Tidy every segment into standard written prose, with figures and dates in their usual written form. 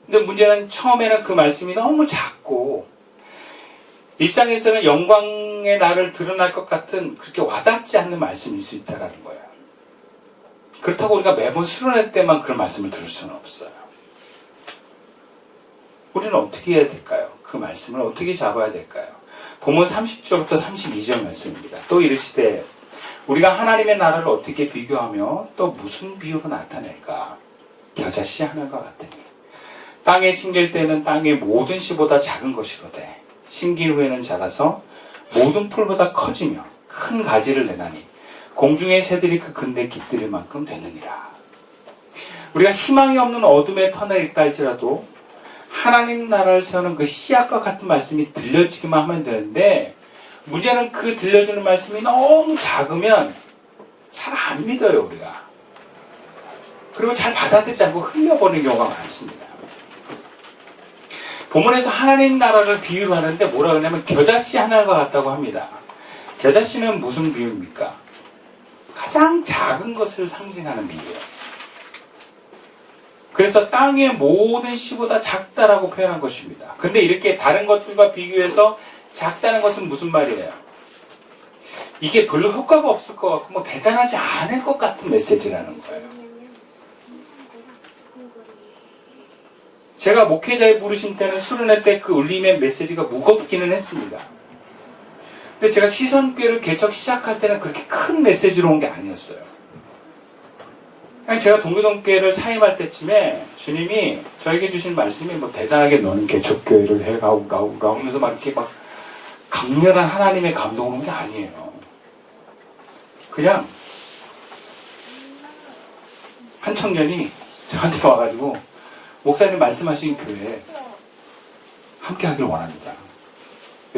근데 문제는 처음에는 그 말씀이 너무 작고 일상에서는 영광의 나를 드러날 것 같은 그렇게 와닿지 않는 말씀일 수 있다는 거예요. 그렇다고 우리가 매번 수련회 때만 그런 말씀을 들을 수는 없어요. 우리는 어떻게 해야 될까요? 그 말씀을 어떻게 잡아야 될까요? 본문 30절부터 32절 말씀입니다. 또 이르시되 우리가 하나님의 나라를 어떻게 비교하며 또 무슨 비유로 나타낼까? 겨자씨 하나가 같으니 땅에 심길 때는 땅의 모든 씨보다 작은 것이로되 심긴 후에는 자라서 모든 풀보다 커지며 큰 가지를 내나니 공중의 새들이 그 근대 깃들일 만큼 되느니라. 우리가 희망이 없는 어둠의 터널에 있다 할지라도 하나님 나라를 세우는 그 씨앗과 같은 말씀이 들려지기만 하면 되는데 문제는 그 들려주는 말씀이 너무 작으면 잘 안 믿어요 우리가. 그리고 잘 받아들이지 않고 흘려버리는 경우가 많습니다. 본문에서 하나님 나라를 비유로 하는데 뭐라 그러냐면 겨자씨 하나가 같다고 합니다. 겨자씨는 무슨 비유입니까? 가장 작은 것을 상징하는 비유예요. 그래서 땅의 모든 씨보다 작다라고 표현한 것입니다. 근데 이렇게 다른 것들과 비교해서 작다는 것은 무슨 말이에요? 이게 별로 효과가 없을 것 같고 뭐 대단하지 않을 것 같은 메시지라는 거예요. 제가 목회자의 부르심 때는 수련회 때 그 울림의 메시지가 무겁기는 했습니다. 근데 제가 시선교회를 개척 시작할 때는 그렇게 큰 메시지로 온 게 아니었어요. 그냥 제가 동교동교회를 사임할 때쯤에 주님이 저에게 주신 말씀이 뭐 대단하게 너는 개척교회를 해라 우라 하면서 막 이렇게 막 강렬한 하나님의 감동을 온 게 아니에요. 그냥 한 청년이 저한테 와가지고 목사님 말씀하신 교회에 함께 하길 원합니다.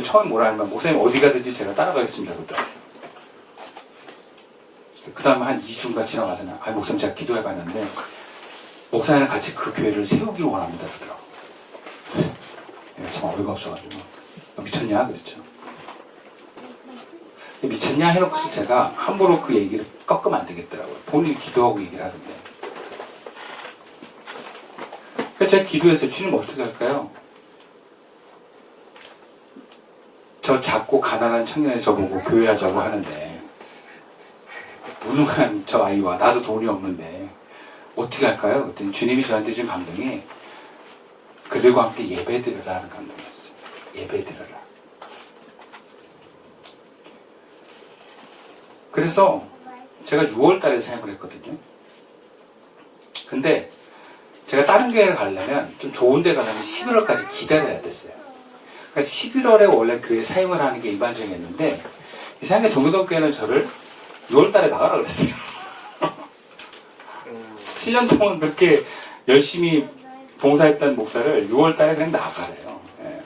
처음에 뭐라 하면 목사님 어디 가든지 제가 따라가겠습니다. 그 다음에 한 2주가 지나가서는 목사님 제가 기도해봤는데 목사님은 같이 그 교회를 세우길 원합니다. 그러더라고요. 참 어이가 없어가지고 미쳤냐? 그랬죠. 미쳤냐? 해놓고서 제가 함부로 그 얘기를 꺾으면 안 되겠더라고요. 본인이 기도하고 얘기를 하는데. 그래서 제가 기도했어요. 주님 어떻게 할까요? 저 작고 가난한 청년이 저보고 교회 하자고 하는데 무능한 저 아이와 나도 돈이 없는데 어떻게 할까요? 그랬더니 주님이 저한테 준 감동이 그들과 함께 예배드려라 하는 감동이었어요. 예배드려라. 그래서 제가 6월 달에 사임을 했거든요. 근데 제가 다른 교회를 가려면 좀 좋은 데 가려면 11월까지 기다려야 됐어요. 그러니까 11월에 원래 교회 사임을 하는 게 일반적이었는데 이상하게 동교동교회는 저를 6월 달에 나가라 그랬어요. 7년 동안 그렇게 열심히 봉사했던 목사를 6월 달에 그냥 나가래요. 예.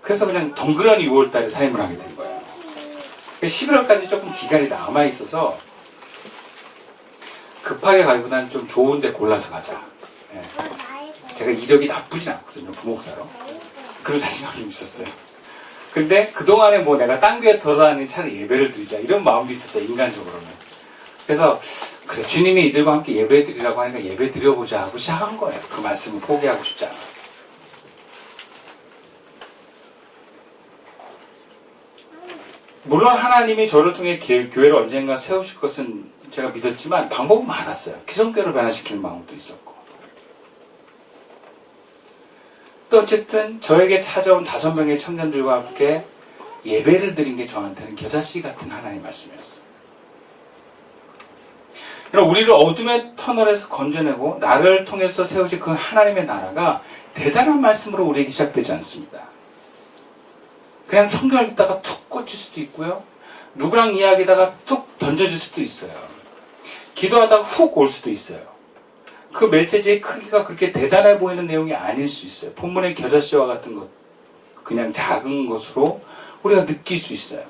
그래서 그냥 덩그러니 6월 달에 사임을 하게 된 거예요. 11월까지 조금 기간이 남아있어서 급하게 가기보 난 좀 좋은 데 골라서 가자. 예. 제가 이력이 나쁘진 않거든요. 부목사로. 그런 자신감이 좀 있었어요. 근데 그동안에 뭐 내가 딴 교회 돌아다니는 차라리 예배를 드리자 이런 마음도 있었어요. 인간적으로는. 그래서 그래 주님이 이들과 함께 예배 드리라고 하니까 예배 드려보자 하고 시작한 거예요. 그 말씀을 포기하고 싶지 않아서. 물론 하나님이 저를 통해 교회를 언젠가 세우실 것은 제가 믿었지만 방법은 많았어요. 기성교회를 변화시키는 방법도 있었고. 또 어쨌든 저에게 찾아온 5명의 청년들과 함께 예배를 드린 게 저한테는 겨자씨 같은 하나님 말씀이었어요. 우리를 어둠의 터널에서 건져내고 나를 통해서 세우신 그 하나님의 나라가 대단한 말씀으로 우리에게 시작되지 않습니다. 그냥 성경 읽다가 툭 꽂힐 수도 있고요. 누구랑 이야기하다가 툭 던져질 수도 있어요. 기도하다가 훅 올 수도 있어요. 그 메시지의 크기가 그렇게 대단해 보이는 내용이 아닐 수 있어요. 본문의 겨자씨와 같은 것, 그냥 작은 것으로 우리가 느낄 수 있어요.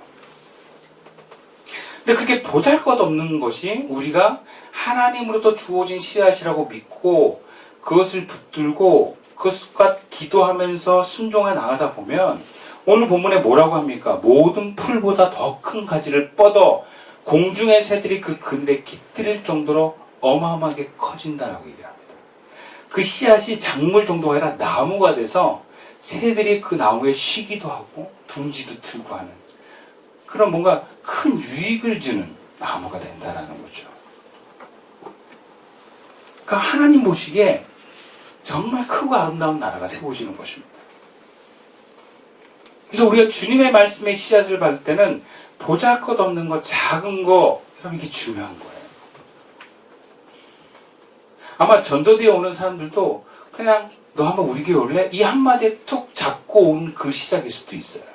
근데 그렇게 보잘것없는 것이 우리가 하나님으로부터 주어진 씨앗이라고 믿고 그것을 붙들고 그것과 기도하면서 순종해 나가다 보면 오늘 본문에 뭐라고 합니까? 모든 풀보다 더 큰 가지를 뻗어 공중의 새들이 그 근대 깃들일 정도로 어마어마하게 커진다라고 얘기합니다. 그 그 씨앗이 작물 정도가 아니라 나무가 돼서 새들이 그 나무에 쉬기도 하고 둥지도 틀고 하는 그런 뭔가 큰 유익을 주는 나무가 된다라는 거죠. 그러니까 하나님 보시기에 정말 크고 아름다운 나라가 세워지는 것입니다. 그래서 우리가 주님의 말씀의 씨앗을 받을 때는 보잘것없는 거, 작은 거 이런 게 중요한 거예요. 아마 전도대에 오는 사람들도 그냥 너 한번 우리 교회 올래? 이 한마디에 툭 잡고 온 그 시작일 수도 있어요.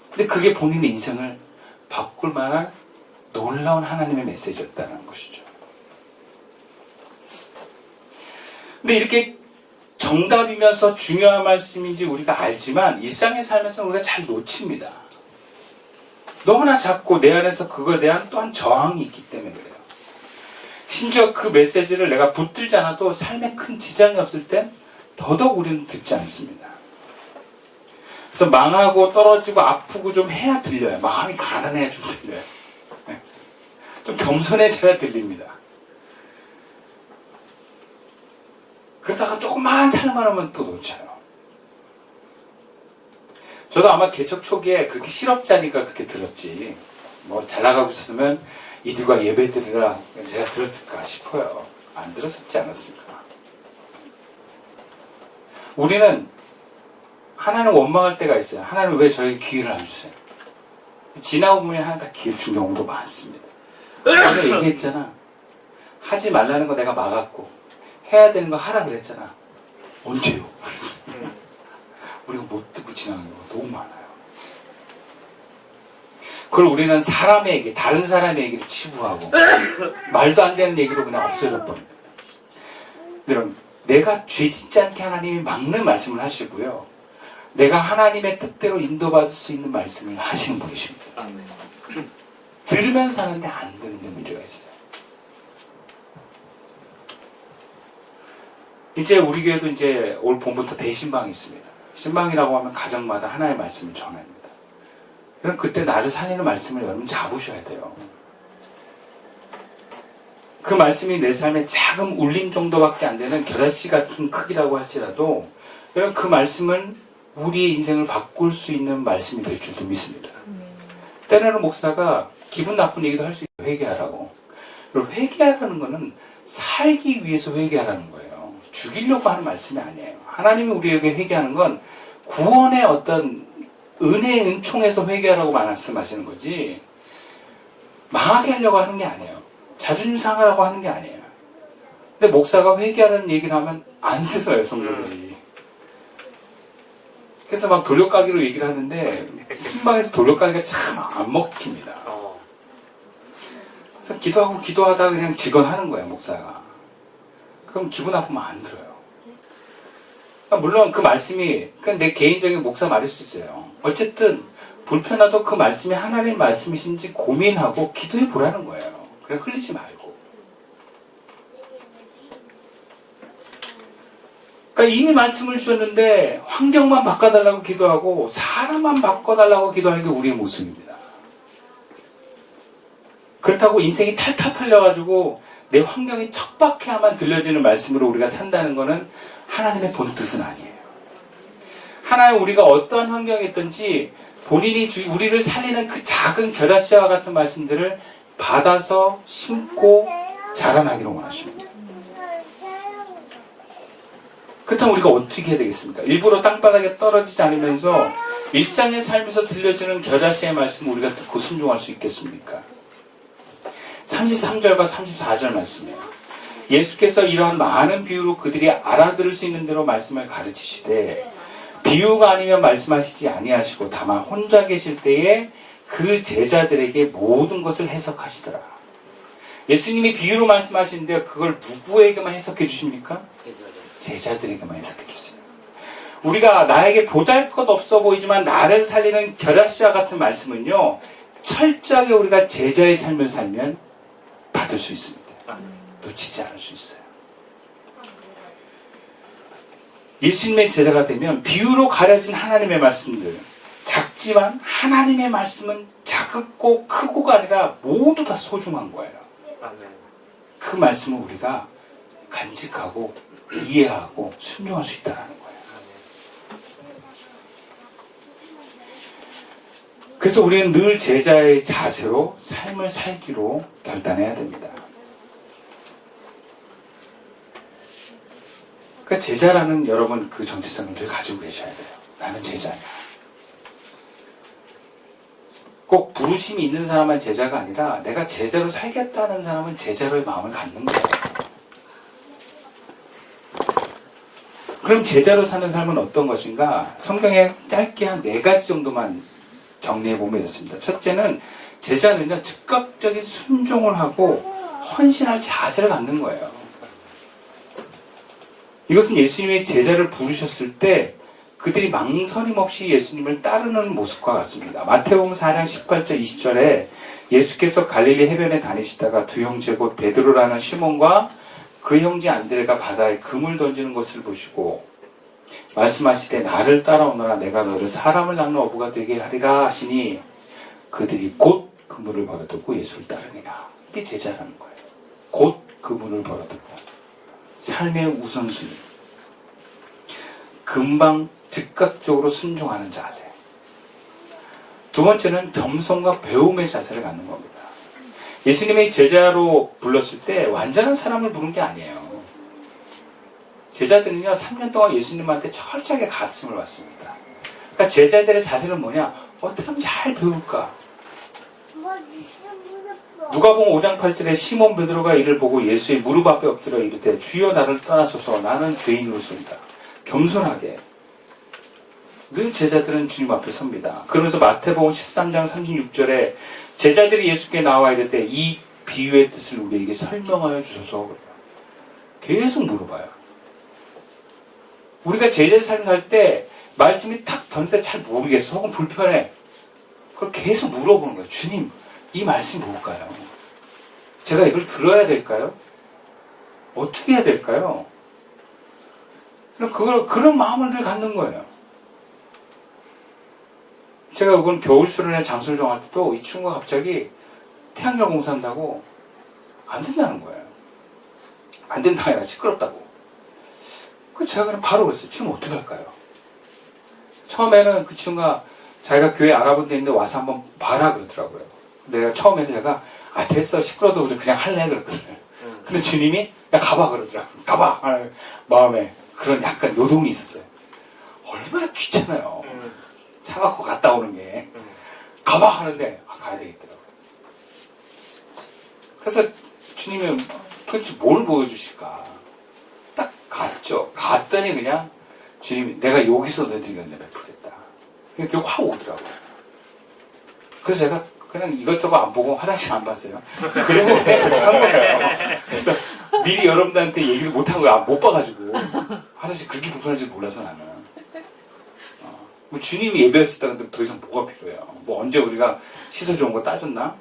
근데 그게 본인의 인생을 바꿀 만한 놀라운 하나님의 메시지였다는 것이죠. 근데 이렇게 정답이면서 중요한 말씀인지 우리가 알지만 일상의 삶에서 우리가 잘 놓칩니다. 너무나 작고 내 안에서 그거에 대한 또한 저항이 있기 때문에 그래요. 심지어 그 메시지를 내가 붙들지 않아도 삶에 큰 지장이 없을 땐 더더욱 우리는 듣지 않습니다. 그래서 망하고 떨어지고 아프고 좀 해야 들려요. 마음이 가난해야 좀 들려요. 좀 겸손해져야 들립니다. 그러다가 조금만 살만 하면 또 놓쳐요. 저도 아마 개척 초기에 그렇게 실업자니까 그렇게 들었지. 뭐 잘 나가고 있었으면 이들과 예배 드리라 제가 들었을까 싶어요. 안 들었을지 않았을까. 우리는 하나님 원망할 때가 있어요. 하나님 왜 저에게 기회를 안 주세요? 지나고 보면 하나님 다 기회를 준 경우도 많습니다. 내가 얘기했잖아. 하지 말라는 거 내가 막았고 해야 되는 거 하라 그랬잖아. 언제요? 우리가 못 듣고 지나가는 경우가 너무 많아요. 그걸 우리는 사람의 얘기, 다른 사람의 얘기를 치부하고 말도 안 되는 얘기로 그냥 없어져 버립니다. 여러분, 내가 죄 짓지 않게 하나님이 막는 말씀을 하시고요. 내가 하나님의 뜻대로 인도받을 수 있는 말씀을 하시는 분이십니다. 들으면서 하는데 안 듣는 문제가 있어요. 이제 우리 교회도 이제 올 봄부터 대신방이 있습니다. 신방이라고 하면 가정마다 하나의 말씀을 전합니다. 그럼 그때 나를 살리는 말씀을 여러분 잡으셔야 돼요. 그 말씀이 내 삶에 작은 울림 정도밖에 안 되는 겨자씨 같은 크기라고 할지라도 여러분 그 말씀은 우리의 인생을 바꿀 수 있는 말씀이 될 줄도 믿습니다. 때로는 목사가 기분 나쁜 얘기도 할 수 있어요. 회개하라고. 그리고 회개하라는 거는 살기 위해서 회개하라는 거예요. 죽이려고 하는 말씀이 아니에요. 하나님이 우리에게 회개하는 건 구원의 어떤 은혜의 은총에서 회개하라고 말씀하시는 거지 망하게 하려고 하는 게 아니에요. 자존심 상하라고 하는 게 아니에요. 근데 목사가 회개하라는 얘기를 하면 안 들어요, 성도들이. 그래서 막 돌려가기로 얘기를 하는데 신방에서 돌려가기가 참 안 먹힙니다. 그래서 기도하다가 그냥 직언하는 거예요, 목사가. 그럼 기분 나쁘면 안 들어요. 그러니까 물론 그 말씀이 내 개인적인 목사 말일 수 있어요. 어쨌든 불편하도 그 말씀이 하나님의 말씀이신지 고민하고 기도해 보라는 거예요. 그래 흘리지 말고. 그러니까 이미 말씀을 주셨는데 환경만 바꿔달라고 기도하고 사람만 바꿔달라고 기도하는 게 우리의 모습입니다. 그렇다고 인생이 탈탈 털려가지고 내 환경이 척박해야만 들려지는 말씀으로 우리가 산다는 것은 하나님의 본 뜻은 아니에요. 하나님 우리가 어떠한 환경에 있든지 본인이 우리를 살리는 그 작은 겨자씨와 같은 말씀들을 받아서 심고 자라나기를 원하십니다. 그렇다면 우리가 어떻게 해야 되겠습니까? 일부러 땅바닥에 떨어지지 않으면서 일상의 삶에서 들려주는 겨자씨의 말씀을 우리가 듣고 순종할 수 있겠습니까? 33절과 34절 말씀이에요. 예수께서 이러한 많은 비유로 그들이 알아들을 수 있는 대로 말씀을 가르치시되 비유가 아니면 말씀하시지 아니하시고 다만 혼자 계실 때에 그 제자들에게 모든 것을 해석하시더라. 예수님이 비유로 말씀하시는데 그걸 누구에게만 해석해 주십니까? 제자들에게만 해석해 주세요. 우리가 나에게 보잘것없어 보이지만 나를 살리는 겨자씨와 같은 말씀은요, 철저하게 우리가 제자의 삶을 살면 받을 수 있습니다. 놓치지 않을 수 있어요. 예수님의 제자가 되면 비유로 가려진 하나님의 말씀들, 작지만 하나님의 말씀은 작고 크고가 아니라 모두 다 소중한 거예요. 그 말씀을 우리가 간직하고 이해하고 순종할 수 있다는 거예요. 그래서 우리는 늘 제자의 자세로 삶을 살기로 결단해야 됩니다. 그러니까 제자라는 여러분 그 정체성을 늘 가지고 계셔야 돼요. 나는 제자냐. 꼭 부르심이 있는 사람만 제자가 아니라 내가 제자로 살겠다는 사람은 제자로의 마음을 갖는 거예요. 그럼 제자로 사는 삶은 어떤 것인가? 성경에 짧게 한 4가지 정도만 정리해보면 이렇습니다. 첫째는 제자는요, 즉각적인 순종을 하고 헌신할 자세를 갖는 거예요. 이것은 예수님이 제자를 부르셨을 때 그들이 망설임 없이 예수님을 따르는 모습과 같습니다. 마태복음 4장 18절 20절에 예수께서 갈릴리 해변에 다니시다가 두 형제 곧 베드로라는 시몬과 그 형제 안드레가 바다에 금을 던지는 것을 보시고 말씀하시되 나를 따라오너라 내가 너를 사람을 낚는 어부가 되게 하리라 하시니 그들이 곧 그물을 버려두고 예수를 따르니라. 이게 제자라는 거예요. 곧 그물을 버려두고 삶의 우선순위, 금방 즉각적으로 순종하는 자세. 두 번째는 겸손과 배움의 자세를 갖는 겁니다. 예수님이 제자로 불렀을 때 완전한 사람을 부른 게 아니에요. 제자들은요 3년 동안 예수님한테 철저하게 가르침을 받습니다. 그러니까 제자들의 자세는 뭐냐? 어떻게 하면 잘 배울까? 누가복음 5장 8절에 시몬 베드로가 이를 보고 예수의 무릎 앞에 엎드려 이르되 주여 나를 떠나소서 나는 죄인으로소이다. 겸손하게 늘 제자들은 주님 앞에 섭니다. 그러면서 마태복음 13장 36절에 제자들이 예수께 나와 이르되 이 비유의 뜻을 우리에게 설명하여 주소서. 계속 물어봐요. 우리가 제자의 삶을 살 때 말씀이 탁 던질 때 잘 모르겠어. 혹은 불편해. 그걸 계속 물어보는 거예요. 주님, 이 말씀이 뭘까요? 제가 이걸 들어야 될까요? 어떻게 해야 될까요? 그런 마음을 늘 갖는 거예요. 제가 이번 겨울 수련회 장소를 정할 때도 이 친구가 갑자기 태양열 공사한다고 안 된다는 거예요. 안 된다가 아니라 시끄럽다고. 그래서 제가 그냥 바로 그랬어요. 지금 어떻게 할까요? 처음에는 그 친구가 자기가 교회 알아본 데 있는데 와서 한번 봐라 그러더라고요. 내가 처음에는 제가 됐어 시끄러워도 그냥 할래 그랬거든요. 근데 주님이 야 가봐 그러더라고요. 가봐 하는 마음에 그런 약간 노동이 있었어요. 얼마나 귀찮아요. 차 갖고 갔다 오는 게. 가봐 하는데 가야 되겠더라고요. 그래서 주님이 도대체 뭘 보여주실까? 딱 갔죠. 갔더니 그냥 주님이 내가 여기서 너희들에게 은혜 베풀겠다. 그게 확 오더라고요. 그래서 제가 그냥 이것저것 안 보고 화장실 안 봤어요. 그리고 그렇게 한 거예요. 그래서 미리 여러분들한테 얘기를 못 한 거야. 못 봐가지고. 화장실 그렇게 불편한지 몰라서 나는. 뭐 주님이 예배했었다 근데 더 이상 뭐가 필요해요. 뭐 언제 우리가 씻어 좋은 거 따졌나?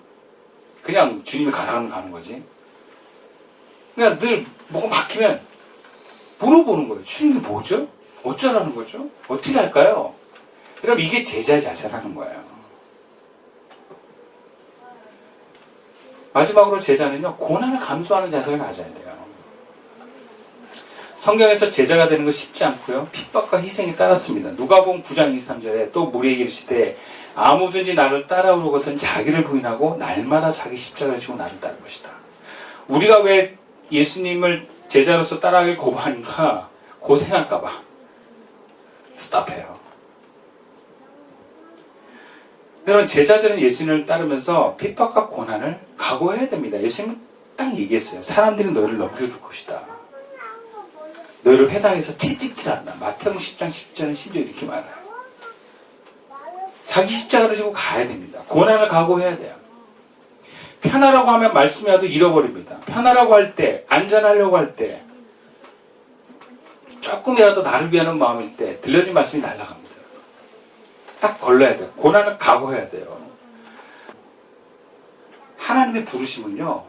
그냥 주님이 가라면 가는 거지. 그냥 늘 뭐가 막히면 물어보는 거예요. 주님이 뭐죠? 어쩌라는 거죠? 어떻게 할까요? 그럼 이게 제자의 자세라는 거예요. 마지막으로 제자는요, 고난을 감수하는 자세를 가져야 돼요. 성경에서 제자가 되는 거 쉽지 않고요. 핍박과 희생이 따랐습니다. 누가복음 9장 23절에 또 무리에게 이르시되 아무든지 나를 따라오려거든 자기를 부인하고 날마다 자기 십자가를 지고 나를 따를 것이다. 우리가 왜 예수님을 제자로서 따라가길 거부하는가? 고생할까 봐. 스탑해요. 여러분 제자들은 예수님을 따르면서 핍박과 고난을 각오해야 됩니다. 예수님은 딱 얘기했어요. 사람들이 너희를 넘겨줄 것이다. 너희를 회당에서 채찍질한다. 마태복음 10장 10절은 심지어 이렇게 말해요. 자기 십자가를 지고 가야 됩니다. 고난을 각오해야 돼요. 편하라고 하면 말씀이라도 잃어버립니다. 편하라고 할 때, 안전하려고 할 때, 조금이라도 나를 위하는 마음일 때 들려진 말씀이 날아갑니다. 딱 걸러야 돼요. 고난을 각오해야 돼요. 하나님의 부르심은요,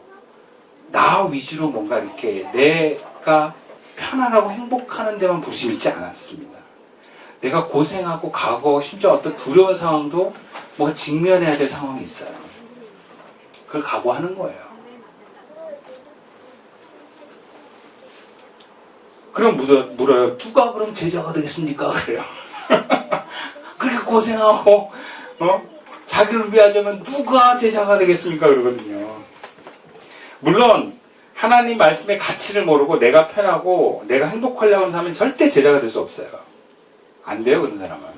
나 위주로 뭔가 이렇게 내가 편안하고 행복하는 데만 부르심이 있지 않았습니다. 내가 고생하고 각오, 심지어 어떤 두려운 상황도 뭔가 직면해야 될 상황이 있어요. 그걸 각오하는 거예요. 그럼 물어요. 누가 그럼 제자가 되겠습니까? 그래요. 그렇게 고생하고 자기를 위하자면 누가 제자가 되겠습니까? 그러거든요. 물론 하나님 말씀의 가치를 모르고 내가 편하고 내가 행복하려고 하는 사람은 절대 제자가 될 수 없어요. 안 돼요, 그런 사람은.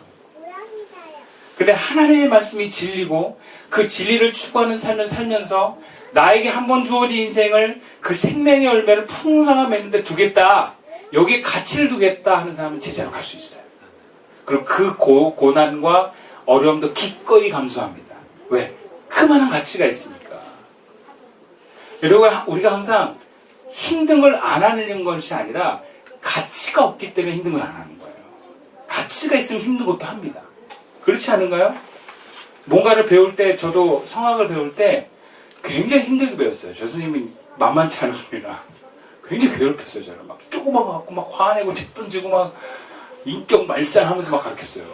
근데 하나님의 말씀이 진리고 그 진리를 추구하는 삶을 살면서 나에게 한 번 주어진 인생을 그 생명의 열매를 풍성하게 맺는데 두겠다. 여기에 가치를 두겠다 하는 사람은 제자로 갈 수 있어요. 그리고 그 고난과 어려움도 기꺼이 감수합니다. 왜? 그만한 가치가 있으니까. 여러분, 우리가 항상 힘든 걸 안 하는 것이 아니라 가치가 없기 때문에 힘든 걸 안 하는 거예요. 가치가 있으면 힘든 것도 합니다. 그렇지 않은가요? 뭔가를 배울 때, 저도 성악을 배울 때 굉장히 힘들게 배웠어요. 저 선생님이 만만치 않은 분이라 굉장히 괴롭혔어요. 저를 막 조그만 거 갖고 막 화내고 책 던지고 막 인격 말살하면서 막 가르쳤어요.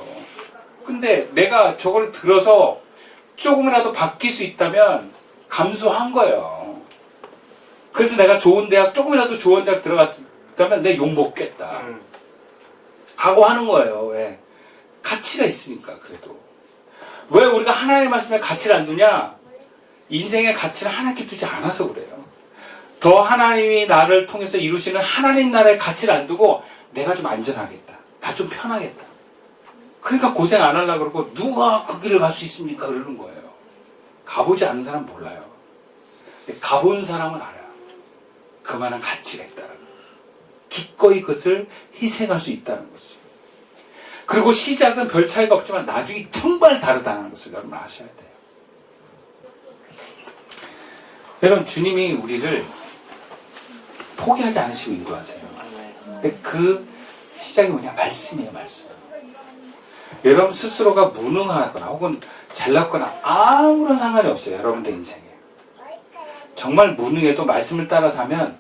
근데 내가 저걸 들어서 조금이라도 바뀔 수 있다면 감수한 거예요. 그래서 내가 좋은 대학, 조금이라도 좋은 대학 들어갔다면 내 욕 먹겠다. 각오하는 거예요. 왜? 가치가 있으니까. 그래도 왜 우리가 하나님의 말씀에 가치를 안 두냐? 인생의 가치를 하나님께 두지 않아서 그래요. 더 하나님이 나를 통해서 이루시는 하나님 나라의 가치를 안 두고 내가 좀 안전하겠다. 나 좀 편하겠다. 그러니까 고생 안 하려고 그러고 누가 그 길을 갈 수 있습니까? 그러는 거예요. 가보지 않은 사람은 몰라요. 근데 가본 사람은 알아요. 그만한 가치가 있다는 거예요. 기꺼이 그것을 희생할 수 있다는 것을. 그리고 시작은 별 차이가 없지만 나중에 정말 다르다는 것을 여러분 아셔야 돼요. 여러분, 주님이 우리를 포기하지 않으시고 인도하세요. 근데 그 시작이 뭐냐? 말씀이에요, 말씀. 여러분 스스로가 무능하거나 혹은 잘났거나 아무런 상관이 없어요. 여러분들 인생에. 정말 무능해도 말씀을 따라서 하면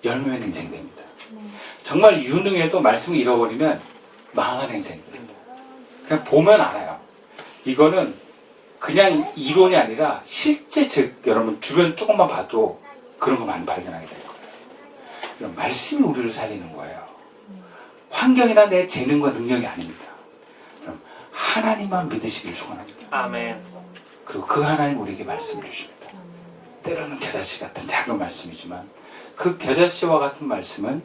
열매는 인생 됩니다. 정말 유능해도 말씀을 잃어버리면 망한 인생 됩니다. 그냥 보면 알아요. 이거는 그냥 이론이 아니라 실제 여러분 주변 조금만 봐도 그런 거 많이 발견하게 될 거예요. 이런 말씀이 우리를 살리는 거예요. 환경이나 내 재능과 능력이 아닙니다. 그럼 하나님만 믿으시길 축원합니다. 아멘. 그리고 그 하나님 우리에게 말씀을 주십니다. 때로는 겨자씨 같은 작은 말씀이지만 그 겨자씨와 같은 말씀은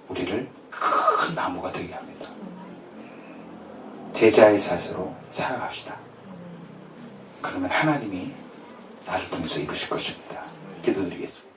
우리를 큰 나무가 되게 합니다. 제자의 자세로 살아갑시다. 그러면 하나님이 나를 통해서 이루실 것입니다. 기도드리겠습니다.